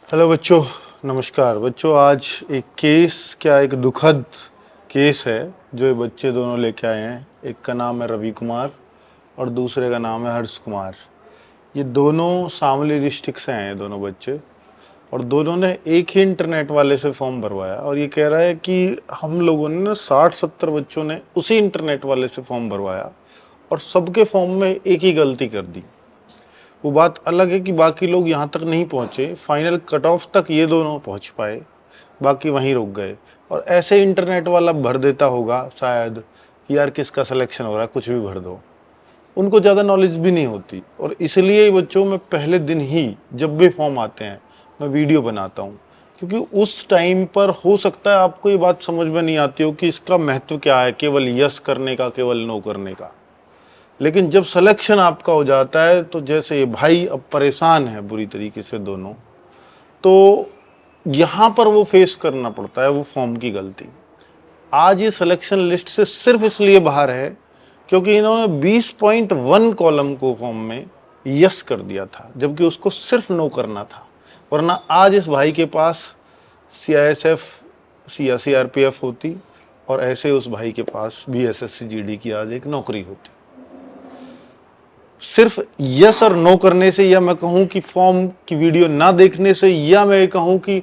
Hello बच्चों, नमस्कार बच्चों। आज एक दुखद केस है जो ये बच्चे दोनों लेके आए हैं। एक का नाम है रवि कुमार और दूसरे का नाम है हर्ष कुमार। ये दोनों शामली डिस्ट्रिक्ट से हैं, ये दोनों बच्चे, और दोनों ने एक ही इंटरनेट वाले से फॉर्म भरवाया। और ये कह रहा है कि हम लोगों ने ना 60-70 बच्चों ने उसी इंटरनेट वाले से फॉर्म भरवाया और सबके फॉर्म में एक ही गलती कर दी। वो बात अलग है कि बाकी लोग यहाँ तक नहीं पहुँचे, फाइनल कट ऑफ तक ये दोनों पहुँच पाए, बाकी वहीं रुक गए। और ऐसे इंटरनेट वाला भर देता होगा शायद कि यार किसका सिलेक्शन हो रहा है, कुछ भी भर दो। उनको ज़्यादा नॉलेज भी नहीं होती, और इसलिए बच्चों में पहले दिन ही जब भी फॉर्म आते हैं मैं वीडियो बनाता हूँ, क्योंकि उस टाइम पर हो सकता है आपको ये बात समझ में नहीं आती हो कि इसका महत्व क्या है, केवल यस करने का, केवल नो करने का। लेकिन जब सिलेक्शन आपका हो जाता है तो जैसे ये भाई अब परेशान है बुरी तरीके से दोनों, तो यहाँ पर वो फेस करना पड़ता है वो फॉर्म की गलती। आज ये सिलेक्शन लिस्ट से सिर्फ इसलिए बाहर है क्योंकि इन्होंने 20.1 कॉलम को फॉर्म में यस कर दिया था, जबकि उसको सिर्फ नो करना था। वरना आज इस भाई के पास CISF या CRPF होती, और ऐसे उस भाई के पास भी SSC GD की आज एक नौकरी होती। सिर्फ यस और नो करने से, या मैं कहूं कि फॉर्म की वीडियो ना देखने से, या मैं कहूं कि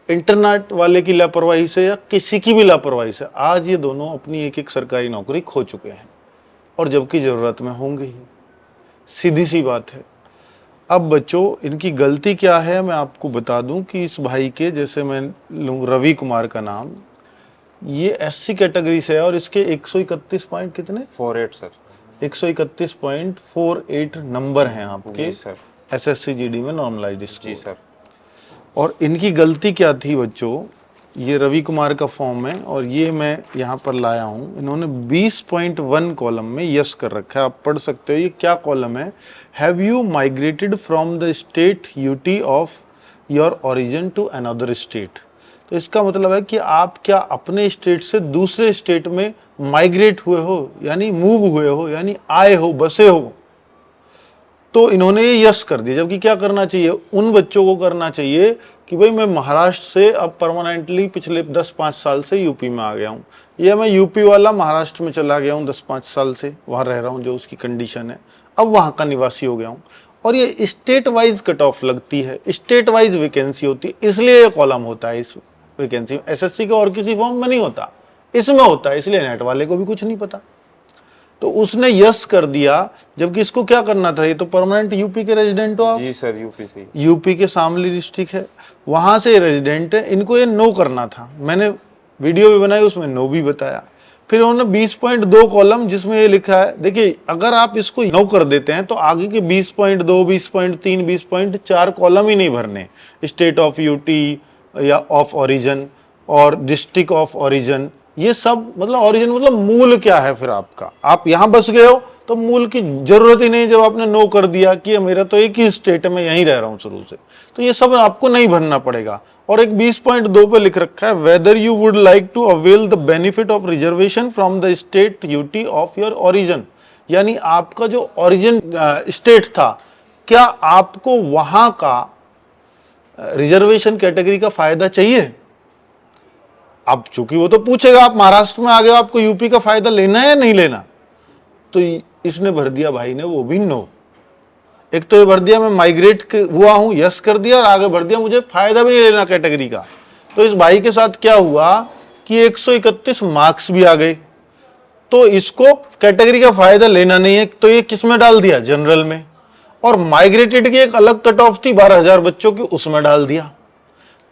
इंटरनेट वाले की लापरवाही से, या किसी की भी लापरवाही से, आज ये दोनों अपनी एक एक सरकारी नौकरी खो चुके हैं, और जबकि जरूरत में होंगे ही। सीधी सी बात है। अब बच्चों, इनकी गलती क्या है मैं आपको बता दूं कि इस भाई के, जैसे मैं लूं रवि कुमार का नाम, ये SC कैटेगरी से है और इसके 131 पॉइंट कितने 48 सर 131.48 नंबर हैं आपके जी सर। SSC GD में नॉर्मलाइज्ड स्कोर। जी सर। और इनकी गलती क्या थी बच्चों, ये रवि कुमार का फॉर्म है और ये मैं यहाँ पर लाया हूँ। इन्होंने 20.1 कॉलम में यस कर रखा है, आप पढ़ सकते हो। ये क्या कॉलम है? Have you migrated from the state UT of your origin to another state. तो इसका मतलब है कि आप क्या अपने स्टेट से दूसरे स्टेट में माइग्रेट हुए हो, यानी मूव हुए हो, यानी आए हो, बसे हो। तो इन्होंने ये यस कर दिया, जबकि क्या करना चाहिए? उन बच्चों को करना चाहिए कि भाई मैं महाराष्ट्र से अब परमानेंटली पिछले 10-5 साल से यूपी में आ गया हूँ, या मैं यूपी वाला महाराष्ट्र में चला गया हूँ, 10-5 साल से वहाँ रह रहा हूँ, जो उसकी कंडीशन है, अब वहाँ का निवासी हो गया हूँ। और ये स्टेट वाइज कट ऑफ लगती है, स्टेट वाइज वैकेंसी होती है, इसलिए ये कॉलम होता है इस वैकेंसी में। SSC के और किसी फॉर्म में नहीं होता, इसमें होता है, इसलिए नेट वाले को भी कुछ नहीं पता। तो उसने यस कर दिया, जबकि इसको क्या करना था? ये तो परमानेंट यूपी के रेजिडेंट हो आप। जी सर, यूपी से। यूपी के शामली डिस्ट्रिक्ट है, वहां से रेजिडेंट है, इनको ये नो करना था। मैंने वीडियो भी बनाई, उसमें नो भी बताया। फिर उन्होंने 20.2 कॉलम जिसमें ये लिखा है, देखिए अगर आप इसको नो कर देते हैं तो आगे के 20.2, 20.3, 20.4 कॉलम ही नहीं भरने। स्टेट ऑफ यूटी या ऑफ ओरिजिन और डिस्ट्रिक्ट ऑफ ओरिजिन, ये सब मतलब ओरिजिन मतलब मूल क्या है फिर आपका, आप यहां बस गए हो तो मूल की जरूरत ही नहीं। जब आपने नो कर दिया कि मेरा तो एक ही स्टेट है, मैं यहीं रह रहा हूं शुरू से, तो ये सब आपको नहीं भरना पड़ेगा। और एक 20.2 पे लिख रखा है, whether you would like to avail the benefit of reservation from the state UT of your origin, यानी आपका जो ओरिजिन स्टेट था, क्या आपको वहां का रिजर्वेशन कैटेगरी का फायदा चाहिए? अब चूंकि वो तो पूछेगा, आप महाराष्ट्र में आ गए, आपको यूपी का फायदा लेना है या नहीं लेना? तो इसने भर दिया भाई ने, वो भी नो। एक तो ये भर दिया मैं माइग्रेट हुआ हूं, यस कर दिया, और आगे भर दिया मुझे फायदा भी नहीं लेना कैटेगरी का। तो इस भाई के साथ क्या हुआ कि 131 मार्क्स भी आ गए, तो इसको कैटेगरी का फायदा लेना नहीं है, तो ये किस में डाल दिया? जनरल में। और माइग्रेटेड की एक अलग कट ऑफ थी 12,000 बच्चों की, उसमें डाल दिया।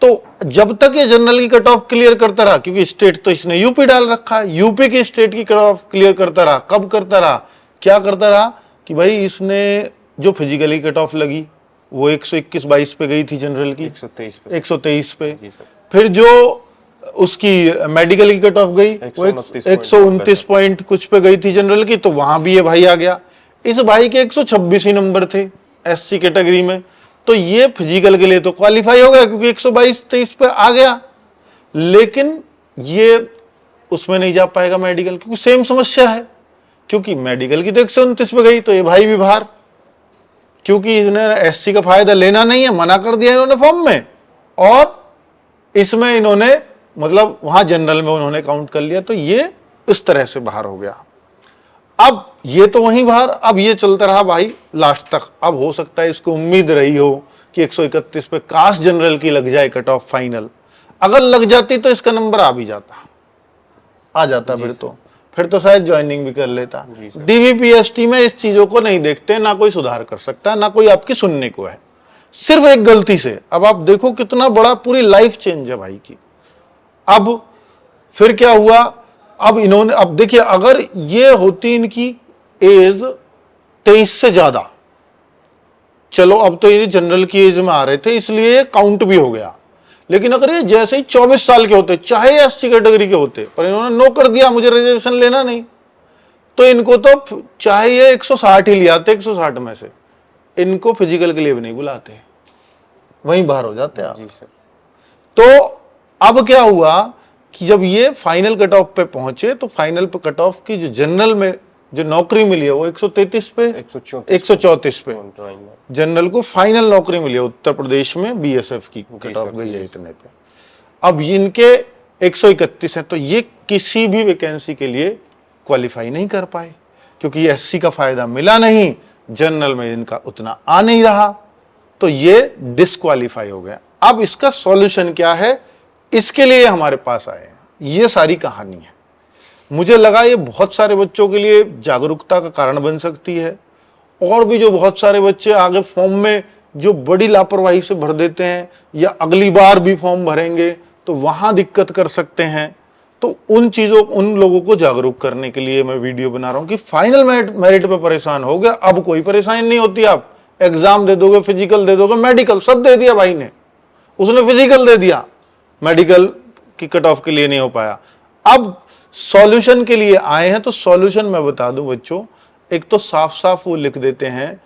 तो जब तक ये जनरल की कट ऑफ क्लियर करता रहा, क्योंकि स्टेट तो इसने यूपी डाल रखा है, यूपी की स्टेट की कट ऑफ क्लियर करता रहा। कब करता रहा? क्या करता रहा कि भाई इसने जो फिजिकली कट ऑफ लगी वो 121-22 पे गई थी जनरल की, 123 पे। फिर जो उसकी मेडिकल की कट ऑफ गई वो 129 पॉइंट कुछ पे गई थी जनरल की, तो वहां भी ये भाई आ गया। इस भाई के 126 ही नंबर थे SC कैटेगरी में, तो ये फिजिकल के लिए तो क्वालिफाई हो गया क्योंकि 122-23 पे आ गया। लेकिन ये उसमें नहीं जा पाएगा मेडिकल, क्योंकि सेम समस्या है, क्योंकि मेडिकल की तो 129 पे गई, तो ये भाई भी बाहर, क्योंकि इसने SC का फायदा लेना नहीं है, मना कर दिया इन्होंने फॉर्म में। और इसमें इन्होंने मतलब वहां जनरल में उन्होंने काउंट कर लिया, तो ये इस तरह से बाहर हो गया। अब ये तो वहीं बाहर, अब ये चलता रहा भाई लास्ट तक। अब हो सकता है इसको उम्मीद रही हो कि 131 पे कास्ट जनरल की लग जाए कट ऑफ फाइनल, अगर लग जाती तो इसका नंबर आ भी जाता, आ जाता, फिर तो शायद ज्वाइनिंग भी कर लेता। डीवीपीएसटी में इस चीजों को नहीं देखते, ना कोई सुधार कर सकता, ना कोई आपकी सुनने को है, सिर्फ एक गलती से। अब आप देखो कितना बड़ा पूरी लाइफ चेंज है भाई की। अब फिर क्या हुआ, अब इन्होंने, अब देखिए अगर ये होती इनकी एज 23 से ज्यादा, चलो अब तो ये जनरल की एज में आ रहे थे इसलिए काउंट भी हो गया, लेकिन अगर ये जैसे ही 24 साल के होते, चाहे एससी कैटेगरी के होते, पर इन्होंने नो कर दिया मुझे रिजर्वेशन लेना नहीं, तो इनको तो चाहे ये 160 ही ले आते, 160 में से इनको फिजिकल के लिए भी नहीं बुलाते, वहीं बाहर हो जाते आप। तो अब क्या हुआ कि जब ये फाइनल कट ऑफ पे पहुंचे, तो फाइनल पे कट ऑफ की जो जनरल में जो नौकरी मिली है वो 133 पे 134 पे जनरल को फाइनल नौकरी मिली है उत्तर प्रदेश में, बीएसएफ की कट ऑफ गई है इतने पे। अब इनके 131 है, तो ये किसी भी वैकेंसी के लिए क्वालिफाई नहीं कर पाए, क्योंकि एससी का फायदा मिला नहीं, जनरल में इनका उतना आ नहीं रहा, तो ये डिस्क्वालीफाई हो गया। अब इसका सॉल्यूशन क्या है, इसके लिए हमारे पास आए हैं, ये सारी कहानी है। मुझे लगा ये बहुत सारे बच्चों के लिए जागरूकता का कारण बन सकती है, और भी जो बहुत सारे बच्चे आगे फॉर्म में जो बड़ी लापरवाही से भर देते हैं, या अगली बार भी फॉर्म भरेंगे तो वहां दिक्कत कर सकते हैं, तो उन लोगों को जागरूक करने के लिए मैं वीडियो बना रहा हूं कि फाइनल मेरिट पे परेशान हो गया, अब कोई परेशानी नहीं होती। आप एग्जाम दे दोगे, फिजिकल दे दोगे, मेडिकल सब दे दिया भाई ने, उसने फिजिकल दे दिया, मेडिकल की कट ऑफ के लिए नहीं हो पाया। अब सॉल्यूशन के लिए आए हैं, तो सॉल्यूशन मैं बता दूं बच्चों, एक तो साफ साफ वो लिख देते हैं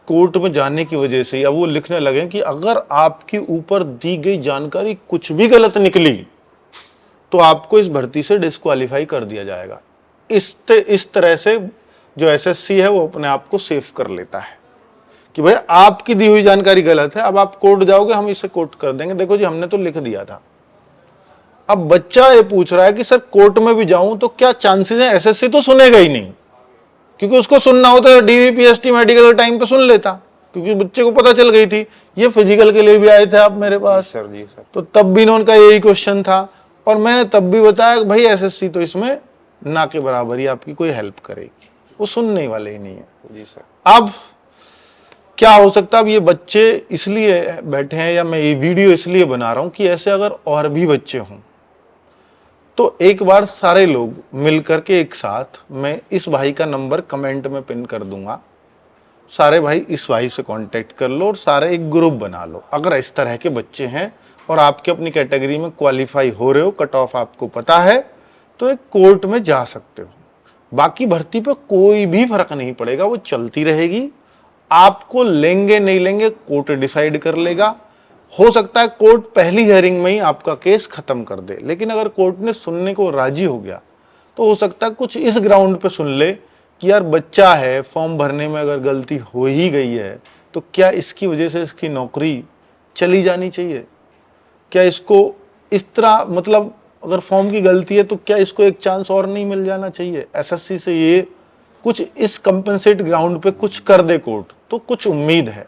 कोर्ट में जाने की वजह से, या वो लिखने लगे कि अगर आपके ऊपर दी गई जानकारी कुछ भी गलत निकली तो आपको इस भर्ती से डिस्क्वालीफाई कर दिया जाएगा। इस तरह से जो एसएससी है वो अपने आप को सेफ कर लेता है कि भाई आपकी दी हुई जानकारी गलत है, अब आप कोर्ट जाओगे हम इसे कोर्ट कर देंगे, देखो जी हमने तो लिख दिया था। अब बच्चा ये पूछ रहा है कि सर कोर्ट में भी जाऊं तो क्या चांसेस है, एसएससी तो सुनेगा ही नहीं, क्योंकि उसको सुनना होता है डीवीपीएसटी मेडिकल के टाइम पे सुन लेता, क्योंकि बच्चे को पता चल गई थी। ये फिजिकल के लिए भी आए थे आप मेरे पास सर, जी सर, तो तब भी इन्होंने का यही क्वेश्चन था, और मैंने तब भी बताया भाई एसएससी तो इसमें ना के बराबर ही आपकी कोई हेल्प करेगी, वो सुनने वाले ही नहीं है। जी सर। अब क्या हो सकता है, अब ये बच्चे इसलिए बैठे हैं, या मैं ये वीडियो इसलिए बना रहा हूं कि ऐसे अगर और भी बच्चे हों तो एक बार सारे लोग मिलकर के एक साथ, मैं इस भाई का नंबर कमेंट में पिन कर दूंगा, सारे भाई इस भाई से कांटेक्ट कर लो और सारे एक ग्रुप बना लो। अगर इस तरह के बच्चे हैं और आपके अपनी कैटेगरी में क्वालिफाई हो रहे हो, कट ऑफ आपको पता है, तो एक कोर्ट में जा सकते हो। बाकी भर्ती पे कोई भी फर्क नहीं पड़ेगा, वो चलती रहेगी, आपको लेंगे नहीं लेंगे कोर्ट डिसाइड कर लेगा। हो सकता है कोर्ट पहली हियरिंग में ही आपका केस खत्म कर दे, लेकिन अगर कोर्ट ने सुनने को राजी हो गया तो हो सकता है कुछ इस ग्राउंड पे सुन ले कि यार बच्चा है, फॉर्म भरने में अगर गलती हो ही गई है तो क्या इसकी वजह से इसकी नौकरी चली जानी चाहिए, क्या इसको इस तरह, मतलब अगर फॉर्म की गलती है तो क्या इसको एक चांस और नहीं मिल जाना चाहिए। एसएससी से ये कुछ इस कंपनसेट ग्राउंड पे कुछ कर दे कोर्ट तो कुछ उम्मीद है।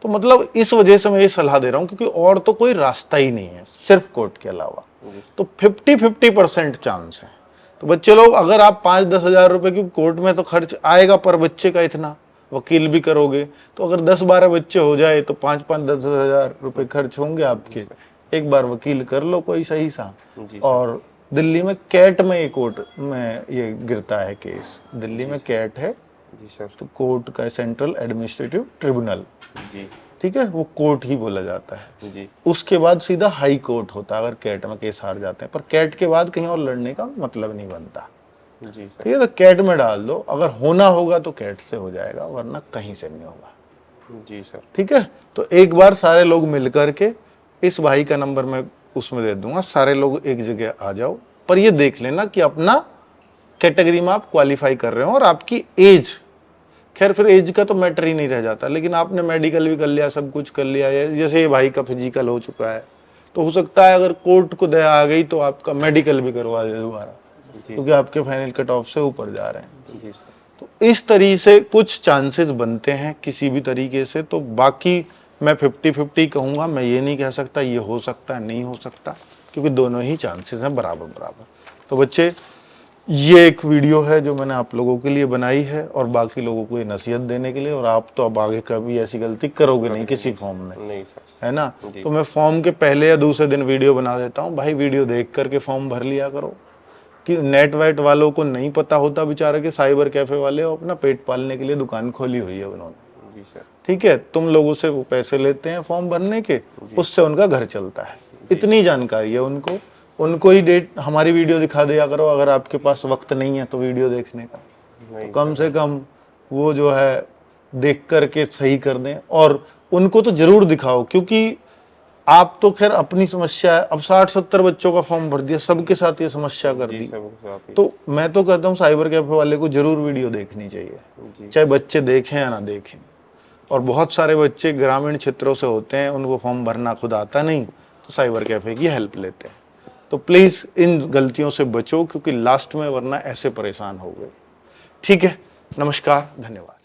तो मतलब इस वजह से मैं ये सलाह दे रहा हूं, क्योंकि और तो कोई रास्ता ही नहीं है सिर्फ कोर्ट के अलावा, तो 50-50% चांस है। तो बच्चे लोग, अगर आप 5-10 हजार रुपए की कोर्ट में तो खर्च आएगा पर बच्चे का इतना, वकील भी करोगे तो अगर 10-12 बच्चे हो जाए तो 5-5-10 हजार रुपए खर्च होंगे आपके। एक बार वकील कर लो कोई सही सा, और दिल्ली में कैट में ये कोर्ट में ये गिरता है केस, दिल्ली में कैट है जी सर, तो कोर्ट का सेंट्रल एडमिनिस्ट्रेटिव ट्रिब्यूनल, जी ठीक है, वो कोर्ट ही बोला जाता है। जी, उसके बाद सीधा हाई कोर्ट होता है अगर कैट में केस हार जाते हैं, पर कैट के बाद कहीं और लड़ने का मतलब नहीं बनता। जी सर, ठीक है, तो कैट में डाल दो, अगर होना होगा तो कैट से हो जाएगा, वरना कहीं से नहीं होगा। जी सर, ठीक है, तो एक बार सारे लोग मिल करके, इस भाई का नंबर मैं उसमें दे दूंगा, सारे लोग एक जगह आ जाओ, पर ये देख लेना कि अपना कैटेगरी में आप क्वालिफाई कर रहे हो और आपकी एज, खैर फिर एज का तो मैटर ही नहीं रह जाता, लेकिन आपने मेडिकल भी कर लिया, सब कुछ कर लिया है, जैसे ये भाई का फिजिकल हो चुका है, तो हो सकता है अगर कोर्ट को दया आ गई तो आपका मेडिकल भी करवा दे दोबारा, जी क्योंकि आपके फाइनल कट ऑफ से ऊपर जा रहे हैं। जी सर। तो इस तरीके से कुछ चांसेस बनते हैं किसी भी तरीके से। तो बाकी मैं 50-50 कहूँगा, मैं ये नहीं कह सकता ये हो सकता है नहीं हो सकता, क्योंकि दोनों ही चांसेस हैं बराबर बराबर। तो बच्चे, ये एक वीडियो है जो मैंने आप लोगों के लिए बनाई है और बाकी लोगों को ये नसीहत देने के लिए। और आप तो अब आगे कभी ऐसी गलती करोगे नहीं किसी फॉर्म में, नहीं सर। है ना। जी। तो मैं फॉर्म के पहले या दूसरे दिन वीडियो बना देता हूँ, भाई वीडियो देख करके फॉर्म भर लिया करो। कि नेट वाइट वालों को नहीं पता होता बेचारे के, साइबर कैफे वाले अपना पेट पालने के लिए दुकान खोली हुई है उन्होंने, जी सर। ठीक है। तुम लोगों से वो पैसे लेते हैं फॉर्म भरने के, उससे उनका घर चलता है। इतनी जानकारी है उनको। उनको ही डेट हमारी वीडियो दिखा दिया करो, अगर आपके पास वक्त नहीं है तो वीडियो देखने का, तो कम से कम वो जो है देख करके सही कर दें। और उनको तो जरूर दिखाओ, क्योंकि आप तो खैर अपनी समस्या है, अब 60-70 बच्चों का फॉर्म भर दिया, सबके साथ ये समस्या कर दी। तो मैं तो कहता हूँ साइबर कैफे वाले को जरूर वीडियो देखनी चाहिए, चाहे बच्चे देखें या ना देखें। और बहुत सारे बच्चे ग्रामीण क्षेत्रों से होते हैं, उनको फॉर्म भरना खुद आता नहीं, तो साइबर कैफे की हेल्प लेते हैं। तो प्लीज इन गलतियों से बचो, क्योंकि लास्ट में वरना ऐसे परेशान हो गए। ठीक है, नमस्कार, धन्यवाद।